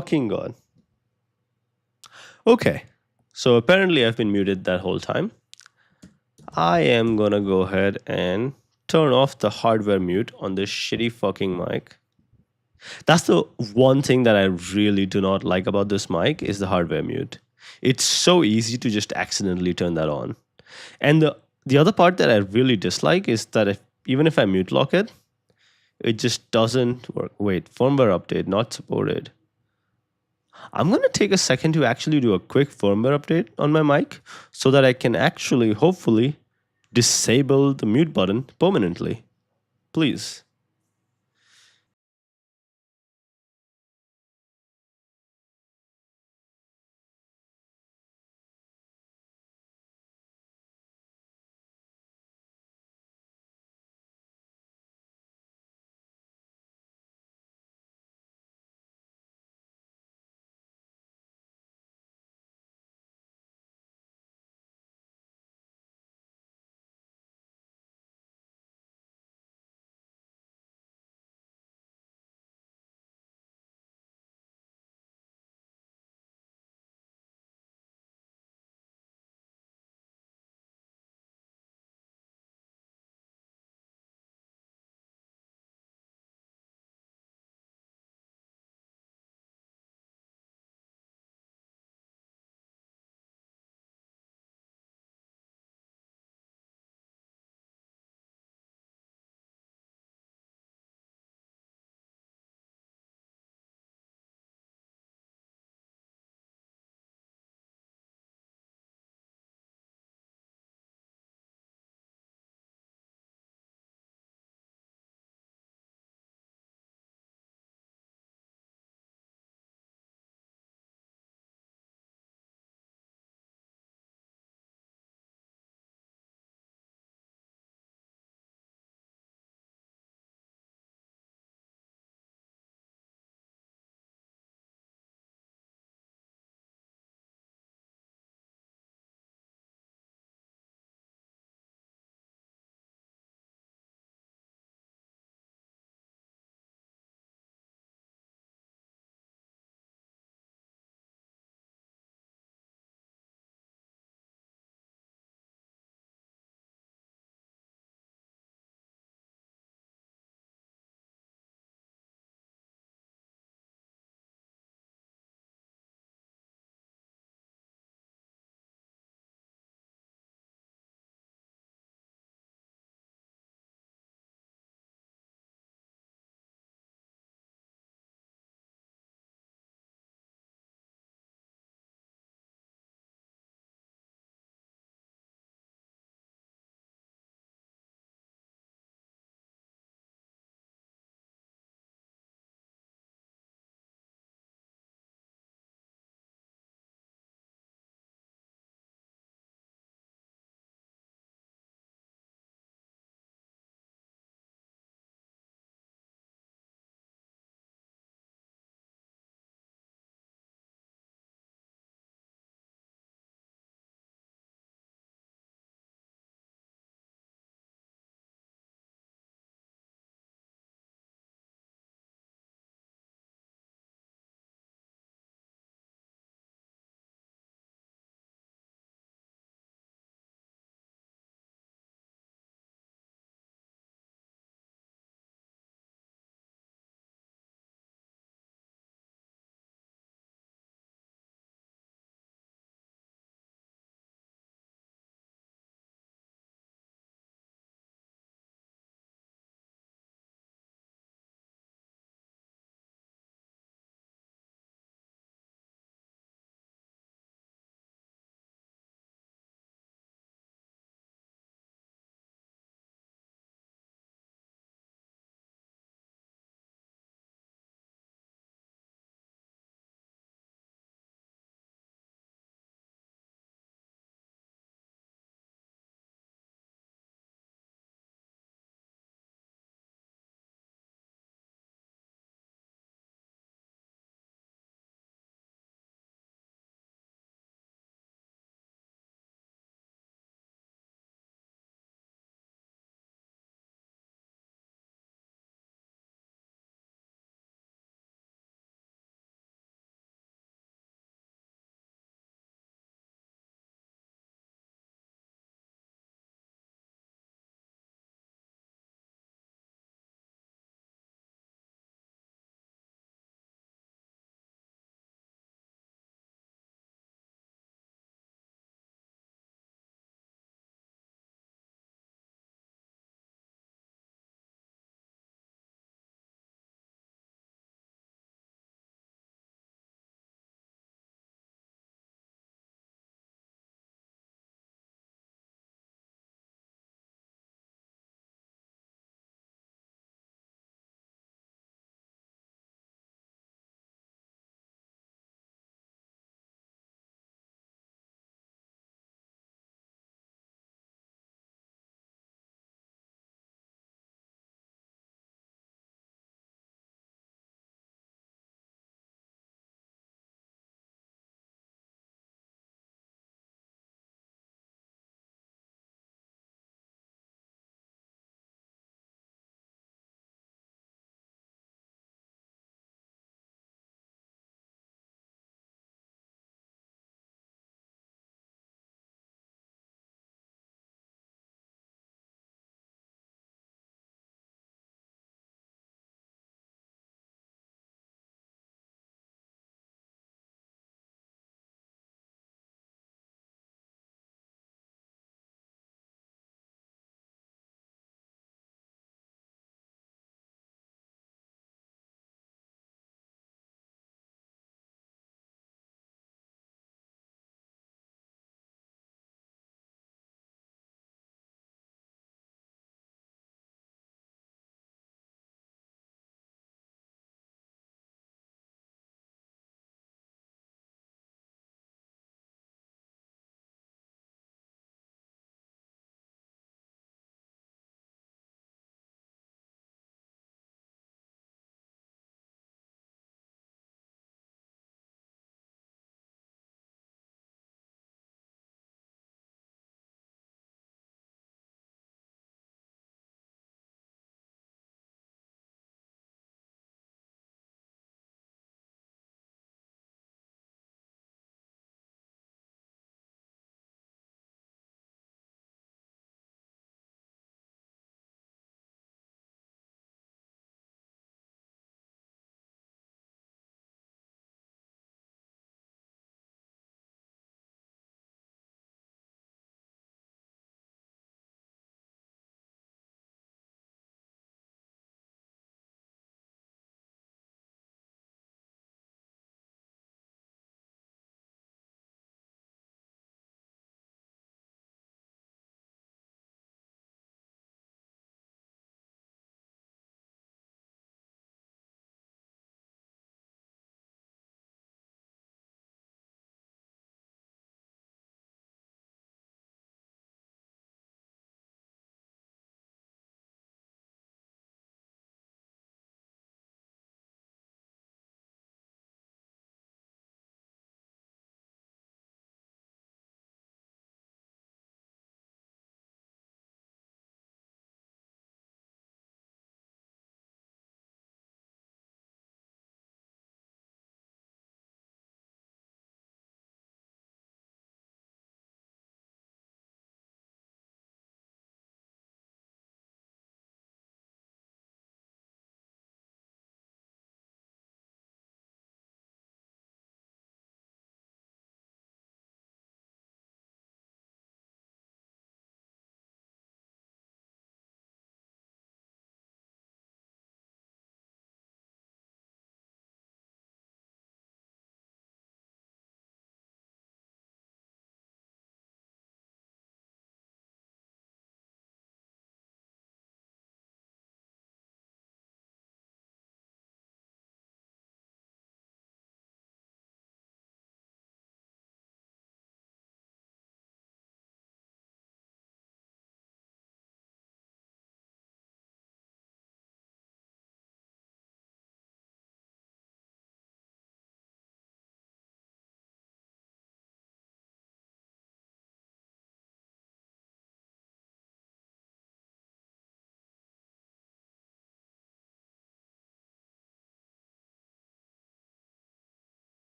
Fucking God. Okay, so apparently I've been muted that whole time. I am gonna go ahead and turn off the hardware mute on this shitty fucking mic. That's the one thing that I really do not like about this mic is the hardware mute. It's so easy to just accidentally turn that on. And the other part that I really dislike is that even if I mute lock it, it just doesn't work. Wait, firmware update not supported. I'm going to take a second to actually do a quick firmware update on my mic so that I can actually, hopefully, disable the mute button permanently. Please.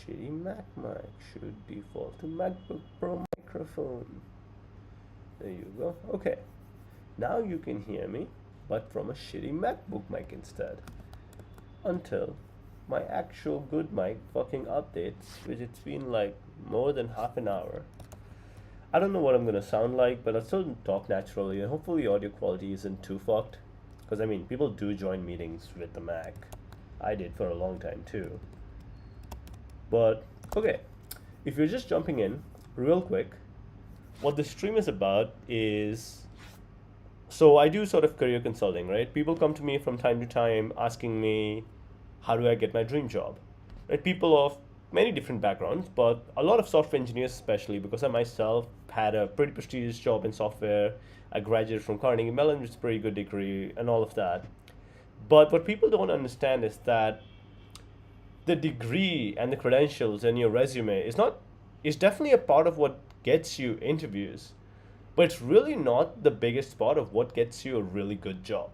shitty Mac mic should default to MacBook Pro microphone. There you go. Okay. Now you can hear me, but from a shitty MacBook mic instead. Until my actual good mic fucking updates, which it's been like more than half an hour. I don't know what I'm gonna sound like, but I'll still talk naturally, and hopefully audio quality isn't too fucked. Because I mean, people do join meetings with the Mac. I did for a long time too. But okay, if you're just jumping in, real quick, what the stream is about is, so I do sort of career consulting, right? People come to me from time to time asking me, how do I get my dream job? Right? People of many different backgrounds, but a lot of software engineers, especially because I myself had a pretty prestigious job in software. I graduated from Carnegie Mellon, which is a pretty good degree, and all of that. But what people don't understand is that the degree and the credentials and your resume is definitely a part of what gets you interviews, but it's really not the biggest part of what gets you a really good job,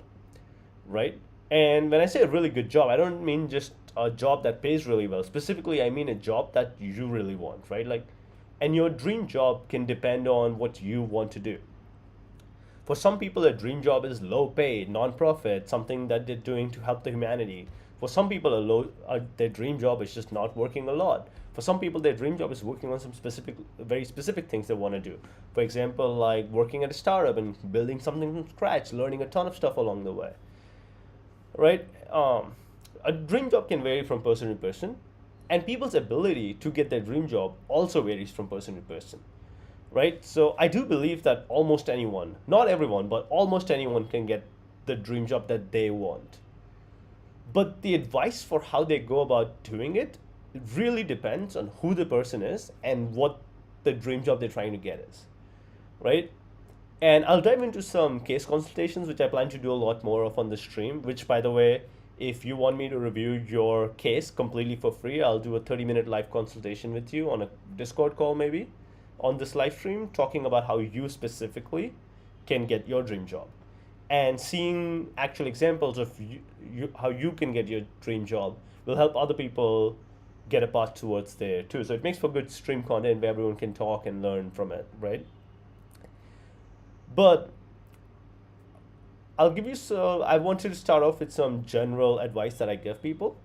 right? And when I say a really good job, I don't mean just a job that pays really well. Specifically, I mean a job that you really want, right? Like, and your dream job can depend on what you want to do. For some people, a dream job is low paid, non-profit, something that they're doing to help the humanity. For some people, their dream job is just not working a lot. For some people, their dream job is working on some very specific things they want to do. For example, like working at a startup and building something from scratch, learning a ton of stuff along the way, right? A dream job can vary from person to person, and people's ability to get their dream job also varies from person to person, right? So I do believe that almost anyone, not everyone, but almost anyone can get the dream job that they want. But the advice for how they go about doing it really depends on who the person is and what the dream job they're trying to get is, right? And I'll dive into some case consultations, which I plan to do a lot more of on the stream, which, by the way, if you want me to review your case completely for free, I'll do a 30-minute live consultation with you on a Discord call maybe on this live stream, talking about how you specifically can get your dream job. And seeing actual examples of how you can get your dream job will help other people get a path towards there too. So it makes for good stream content where everyone can talk and learn from it, right? But I wanted to start off with some general advice that I give people.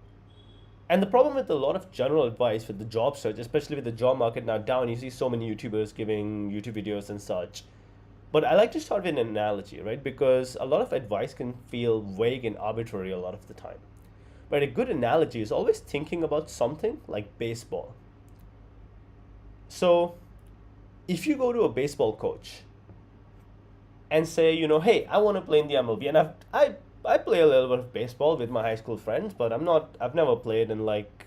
And the problem with a lot of general advice with the job search, especially with the job market now down, you see so many YouTubers giving YouTube videos and such. But I like to start with an analogy, right? Because a lot of advice can feel vague and arbitrary a lot of the time. But a good analogy is always thinking about something like baseball. So if you go to a baseball coach and say, hey, I want to play in the MLB, and I play a little bit of baseball with my high school friends, but I've never played in like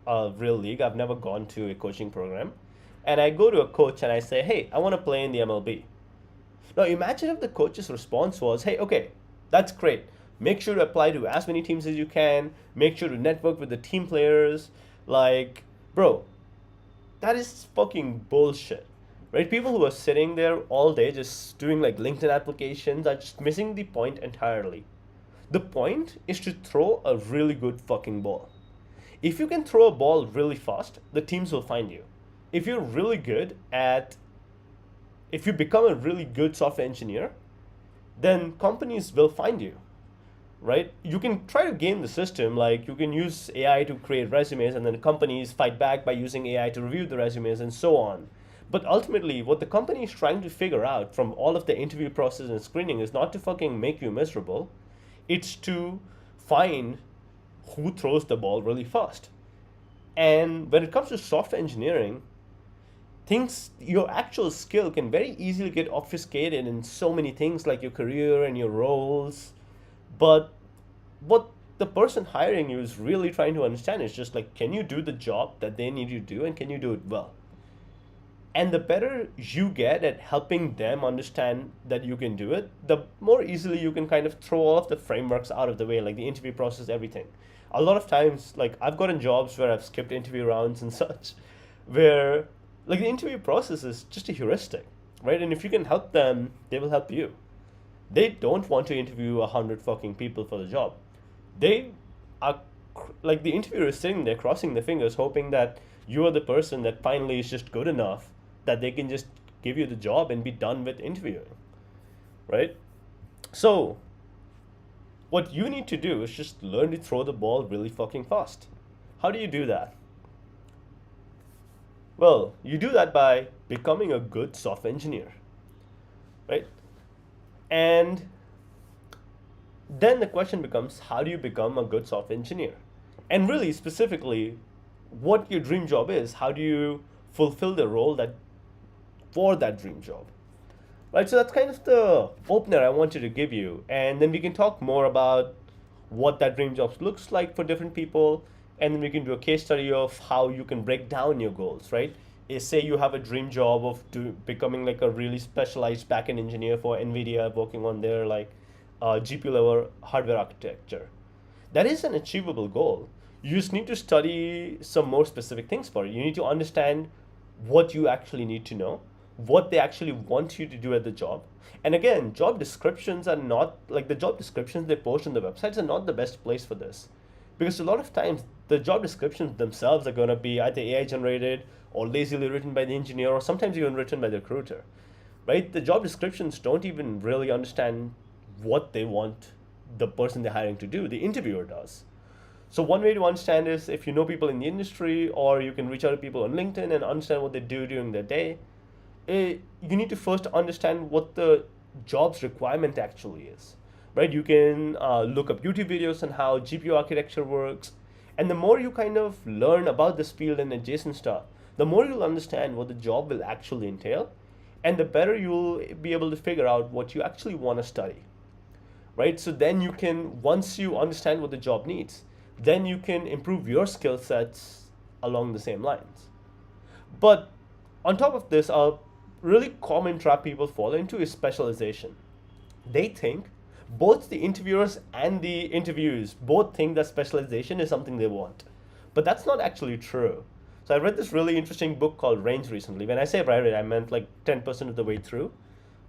a real league. I've never gone to a coaching program. And I go to a coach and I say, hey, I want to play in the MLB. Now imagine if the coach's response was, hey, okay, that's great. Make sure to apply to as many teams as you can. Make sure to network with the team players. Like, bro, that is fucking bullshit, right? People who are sitting there all day just doing like LinkedIn applications are just missing the point entirely. The point is to throw a really good fucking ball. If you can throw a ball really fast, the teams will find you. If you become a really good software engineer, then companies will find you, right? You can try to game the system, like you can use AI to create resumes and then companies fight back by using AI to review the resumes and so on. But ultimately, what the company is trying to figure out from all of the interview process and screening is not to fucking make you miserable. It's to find who throws the ball really fast. And when it comes to software engineering, your actual skill can very easily get obfuscated in so many things like your career and your roles. But what the person hiring you is really trying to understand is just like, can you do the job that they need you to do, and can you do it well? And the better you get at helping them understand that you can do it, the more easily you can kind of throw all of the frameworks out of the way, like the interview process, everything. A lot of times, like I've gotten jobs where I've skipped interview rounds and such, where like the interview process is just a heuristic, right? And if you can help them, they will help you. They don't want to interview 100 fucking people for the job. They are like, the interviewer is sitting there crossing their fingers, hoping that You are the person that finally is just good enough that they can just give you the job and be done with interviewing, right? So, what you need to do is just learn to throw the ball really fucking fast. How do you do that? Well, you do that by becoming a good software engineer, right? And then the question becomes, how do you become a good software engineer? And really specifically, what your dream job is, how do you fulfill the role that for that dream job? Right, so that's kind of the opener I wanted to give you, and then we can talk more about what that dream job looks like for different people, and then we can do a case study of how you can break down your goals. Right, is say you have a dream job of becoming like a really specialized backend engineer for Nvidia, working on their like GPU level hardware architecture. That is an achievable goal. You just need to study some more specific things for it. You need to understand what you actually need to know, what they actually want you to do at the job. And again, job descriptions are not like the job descriptions they post on the websites are not the best place for this. Because a lot of times the job descriptions themselves are going to be either AI generated or lazily written by the engineer or sometimes even written by the recruiter. Right? The job descriptions don't even really understand what they want the person they're hiring to do. The interviewer does. So one way to understand is if you know people in the industry, or you can reach out to people on LinkedIn and understand what they do during their day. You need to first understand what the job's requirement actually is, right? You can look up YouTube videos on how GPU architecture works, and the more you kind of learn about this field and adjacent stuff, the more you'll understand what the job will actually entail, and the better you'll be able to figure out what you actually want to study, right? So then you can, once you understand what the job needs, then you can improve your skill sets along the same lines. But on top of this, a really common trap people fall into is specialization. They think, both the interviewers and the interviewees both think that specialization is something they want. But that's not actually true. So I read this really interesting book called Range recently. When I say read it, I meant like 10% of the way through.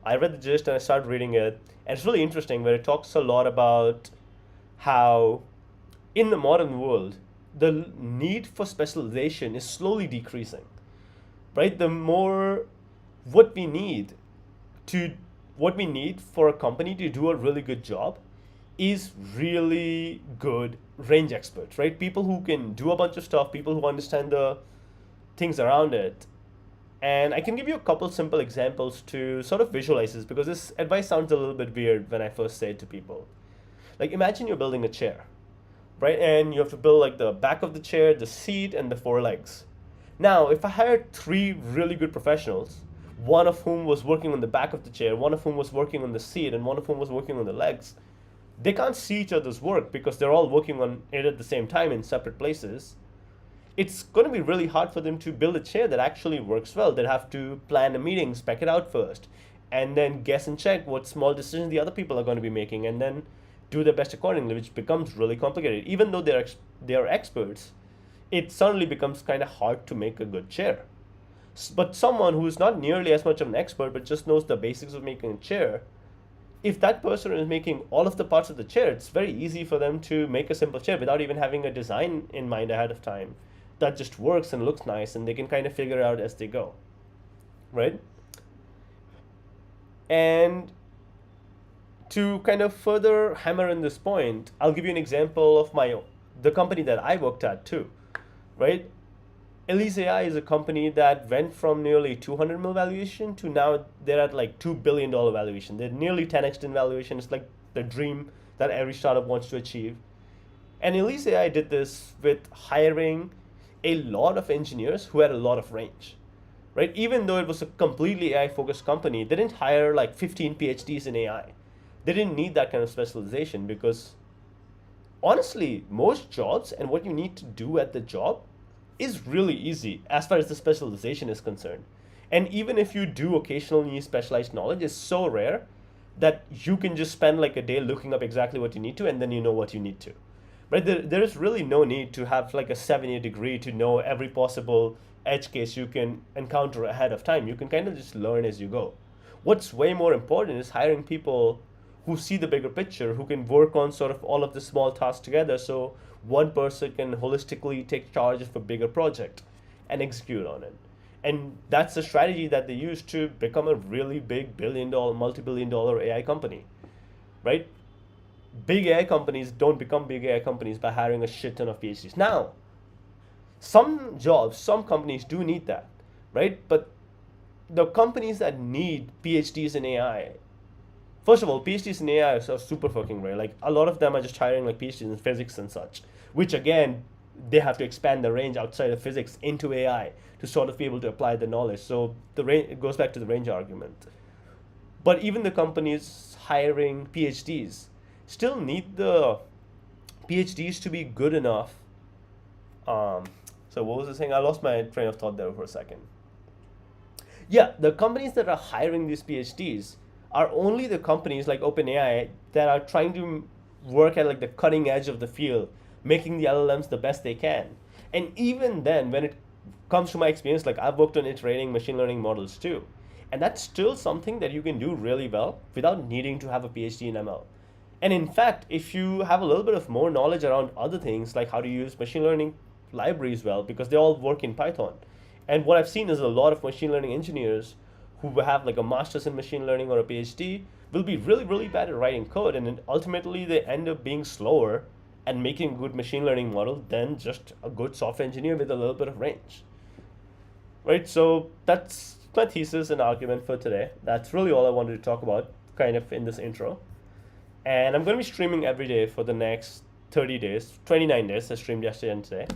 I read the gist and I started reading it. And it's really interesting where it talks a lot about how in the modern world, the need for specialization is slowly decreasing, right? The more what we need to what we need for a company to do a really good job is really good range experts, right? People who can do a bunch of stuff, people who understand the things around it. And I can give you a couple simple examples to sort of visualize this because this advice sounds a little bit weird when I first say it to people. Like imagine you're building a chair, right? And you have to build like the back of the chair, the seat, and the four legs. Now, if I hired three really good professionals, one of whom was working on the back of the chair, one of whom was working on the seat, and one of whom was working on the legs, they can't see each other's work because they're all working on it at the same time in separate places. It's going to be really hard for them to build a chair that actually works well. They'd have to plan a meeting, spec it out first, and then guess and check what small decisions the other people are going to be making, and then do their best accordingly, which becomes really complicated. Even though they're experts, it suddenly becomes kind of hard to make a good chair. But someone who is not nearly as much of an expert but just knows the basics of making a chair, if that person is making all of the parts of the chair, it's very easy for them to make a simple chair without even having a design in mind ahead of time that just works and looks nice, and they can kind of figure it out as they go, right? And to kind of further hammer in this point, I'll give you an example of the company that I worked at too, right? Elise AI is a company that went from nearly 200 mil valuation to now they're at like $2 billion valuation. They're nearly 10x in valuation. It's like the dream that every startup wants to achieve. And Elise AI did this with hiring a lot of engineers who had a lot of range, right? Even though it was a completely AI focused company, they didn't hire like 15 PhDs in AI. They didn't need that kind of specialization because honestly, most jobs and what you need to do at the job is really easy as far as the specialization is concerned. And even if you do occasionally need specialized knowledge, it's so rare that you can just spend like a day looking up exactly what you need to and then you know what you need to. Right? There is really no need to have like a 7-year degree to know every possible edge case you can encounter ahead of time. You can kind of just learn as you go. What's way more important is hiring people who see the bigger picture, who can work on sort of all of the small tasks together so one person can holistically take charge of a bigger project. and execute on it. And that's the strategy that they use to become a really big billion-dollar, multi-billion-dollar AI company, right? Big AI companies don't become big AI companies by hiring a shit ton of PhDs. Now, some jobs, some companies do need that, right? But the companies that need PhDs in AI, first of all, PhDs in AI are super fucking rare. Like a lot of them are just hiring like PhDs in physics and such, which again, they have to expand the range outside of physics into AI to sort of be able to apply the knowledge. So the range, it goes back to the range argument. But even the companies hiring PhDs still need the PhDs to be good enough. Um, so what was I saying? I lost my train of thought there for a second. Yeah, the companies that are hiring these PhDs are only the companies like OpenAI that are trying to work at like the cutting edge of the field, making the LLMs the best they can. And even then, when it comes to my experience, like I've worked on iterating machine learning models too. And that's still something that you can do really well without needing to have a PhD in ML. And in fact, if you have a little bit of more knowledge around other things like how to use machine learning libraries well, because they all work in Python. And what I've seen is a lot of machine learning engineers who have like a master's in machine learning or a PhD will be really, really bad at writing code. And then ultimately they end up being slower and making a good machine learning model than just a good software engineer with a little bit of range. Right? So that's my thesis and argument for today. That's really all I wanted to talk about kind of in this intro. And I'm going to be streaming every day for the next 30 days, 29 days. I streamed yesterday and today.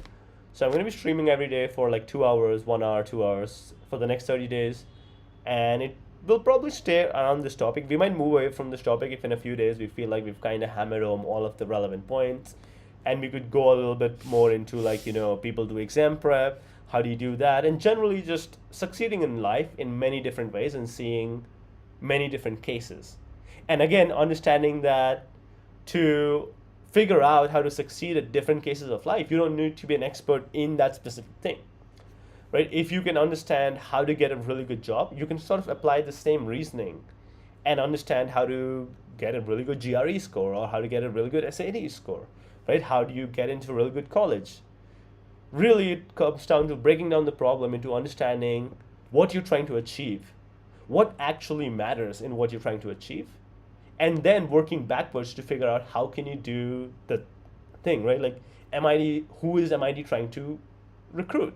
So I'm going to be streaming every day for like 2 hours, 1 hour, 2 hours for the next 30 days. And it will probably stay around this topic. We might move away from this topic if in a few days we feel like we've kind of hammered home all of the relevant points. And we could go a little bit more into like, people do exam prep. How do you do that? And generally just succeeding in life in many different ways and seeing many different cases. And again, understanding that to figure out how to succeed at different cases of life, you don't need to be an expert in that specific thing, right? If you can understand how to get a really good job, you can sort of apply the same reasoning and understand how to get a really good GRE score or how to get a really good SAT score, right? How do you get into a really good college? Really, it comes down to breaking down the problem into understanding what you're trying to achieve, what actually matters in what you're trying to achieve, and then working backwards to figure out how can you do the thing, right? Like MIT, who is MIT trying to recruit,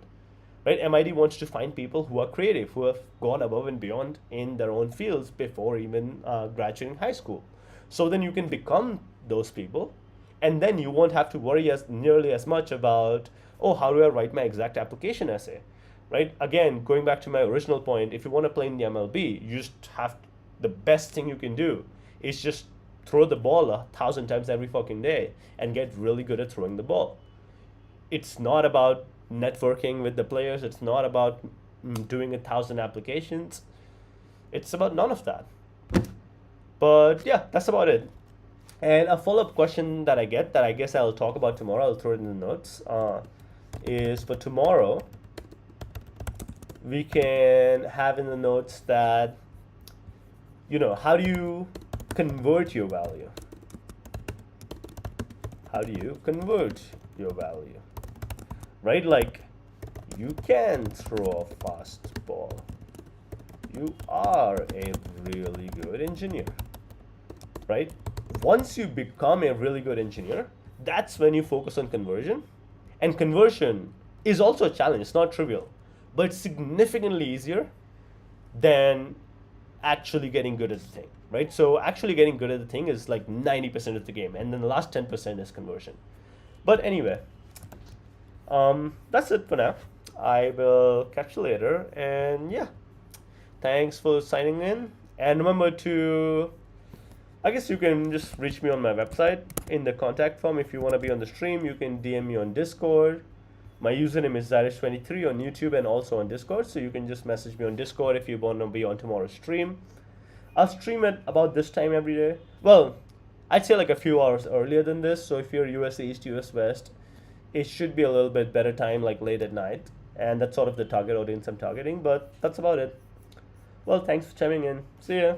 right? MIT wants to find people who are creative, who have gone above and beyond in their own fields before even graduating high school. So then you can become those people, and then you won't have to worry as nearly as much about, oh, how do I write my exact application essay, right? Again, going back to my original point, if you want to play in the MLB, you just have the best thing you can do is just throw the ball 1,000 times every fucking day and get really good at throwing the ball. It's not about networking with the players. It's not about doing 1,000 applications. It's about none of that. But yeah, that's about it. And a follow-up question that I get that I guess I'll talk about tomorrow, I'll throw it in the notes, is for tomorrow, we can have in the notes that, how do you convert your value? How do you convert your value? Right? Like, you can throw a fast ball. You are a really good engineer. Right? Once you become a really good engineer, that's when you focus on conversion. And conversion is also a challenge. It's not trivial, but it's significantly easier than actually getting good at the thing, right? So actually getting good at the thing is like 90% of the game, and then the last 10% is conversion. But anyway, that's it for now. I will catch you later, and yeah, thanks for signing in. And remember to, I guess you can just reach me on my website in the contact form. If you want to be on the stream, you can DM me on Discord. My username is Zarish23 on YouTube and also on Discord. So you can just message me on Discord if you want to be on tomorrow's stream. I'll stream at about this time every day. Well, I'd say like a few hours earlier than this. So if you're US East, US West, it should be a little bit better time, like late at night. And that's sort of the target audience I'm targeting. But that's about it. Well, thanks for chiming in. See ya.